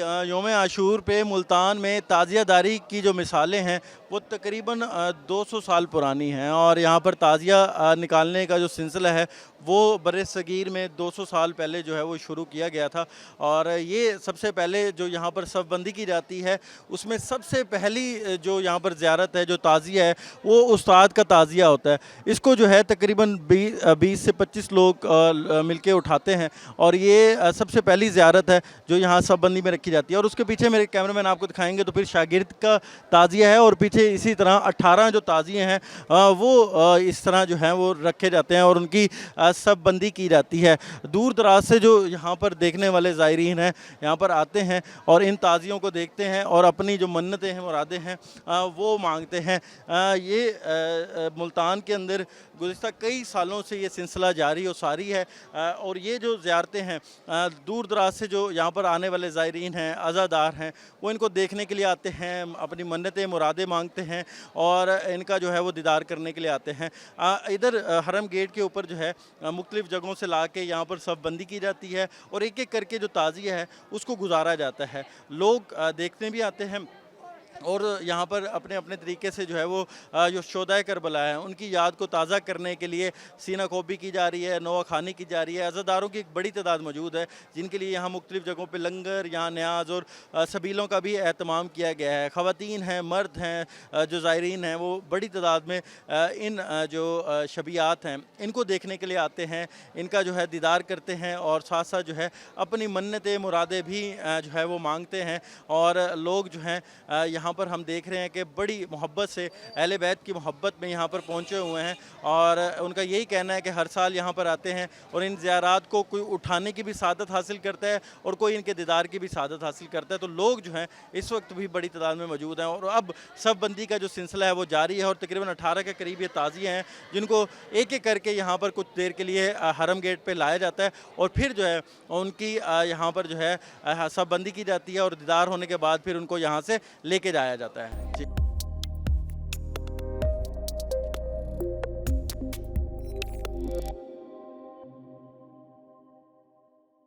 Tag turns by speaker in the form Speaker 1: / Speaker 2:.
Speaker 1: यौम आशूर पे मुल्तान में ताज़ियादारी की जो मिसालें हैं वो तकरीबन 200 साल पुरानी हैं और यहाँ पर ताज़िया निकालने का जो सिलसिला है वो बरसगीर में 200 साल पहले जो है वो शुरू किया गया था। और ये सबसे पहले जो यहाँ पर शबबंदी की जाती है उसमें सबसे पहली जो यहाँ पर ज़ियारत है, जो ताज़िया है, वो उस्ताद का ताज़िया होता है। इसको जो है तकरीबन 20 से 25 लोग मिलके उठाते हैं और ये सबसे पहली ज़ियारत है जो यहाँ शबबंदी में रखी जाती है। और उसके पीछे मेरे कैमरामैन आपको दिखाएंगे तो फिर शागिर्द का ताज़िया है और पीछे इसी तरह 18 जो ताज़िए हैं वो इस तरह जो हैं वो रखे जाते हैं और उनकी शबबंदी की जाती है। दूर दराज से जो यहाँ पर देखने वाले ज़ायरीन हैं यहाँ पर आते हैं और इन ताज़ियों को देखते हैं और अपनी जो मन्नतें हैं, मुरादें हैं, वो मांगते हैं। ये मुल्तान के अंदर गुज़िश्ता कई सालों से ये सिलसिला जारी और सारी है। और ये जो ज़ियारतें हैं दूर दराज से जो यहाँ पर आने वाले ज़ायरीन हैं, अज़ादार हैं, वो इनको देखने के लिए आते हैं, अपनी मन्नतें मुरादें मांगते हैं और इनका जो है वो दीदार करने के लिए आते हैं। इधर हरम गेट के ऊपर जो है मुख्तलिफ़ जगहों से ला के यहाँ पर शबबंदी की जाती है और एक एक करके जो ताज़िया है उसको गुजारा जाता है। लोग देखने भी आते हैं और यहाँ पर अपने अपने तरीके से जो है वो जो शोहदाए करबला है उनकी याद को ताज़ा करने के लिए सीना कोबी की जा रही है, नोआ खानी की जा रही है। अज़ादारों की एक बड़ी तादाद मौजूद है जिनके लिए यहाँ मुख्तलिफ़ जगहों पे लंगर, यहाँ न्याज और सबीलों का भी एहतमाम किया गया है। ख़वातीन हैं, मर्द हैं, जो ज़ायरीन हैं वो बड़ी तादाद में इन जो शबियात हैं इनको देखने के लिए आते हैं, इनका जो है दीदार करते हैं और साथ साथ जो है अपनी मन्नतें मुरादें भी जो है वो मांगते हैं। और लोग जो हैं यहाँ पर हम देख रहे हैं कि बड़ी मोहब्बत से अहले बैत की मोहब्बत में यहाँ पर पहुँचे हुए हैं और उनका यही कहना है कि हर साल यहाँ पर आते हैं और इन ज़ियारात को कोई उठाने की भी सादत हासिल करता है और कोई इनके दीदार की भी सादत हासिल करता है। तो लोग जो हैं इस वक्त भी बड़ी तादाद में मौजूद हैं और अब शबबंदी का जो सिलसिला है वो जारी है और तकरीबन 18 के करीब ये ताज़िए हैं जिनको एक एक करके यहाँ पर कुछ देर के लिए हरम गेट पर लाया जाता है और फिर जो है उनकी यहाँ पर जो है शबबंदी की जाती है और दीदार होने के बाद फिर उनको यहाँ से लेके जाया जाता है।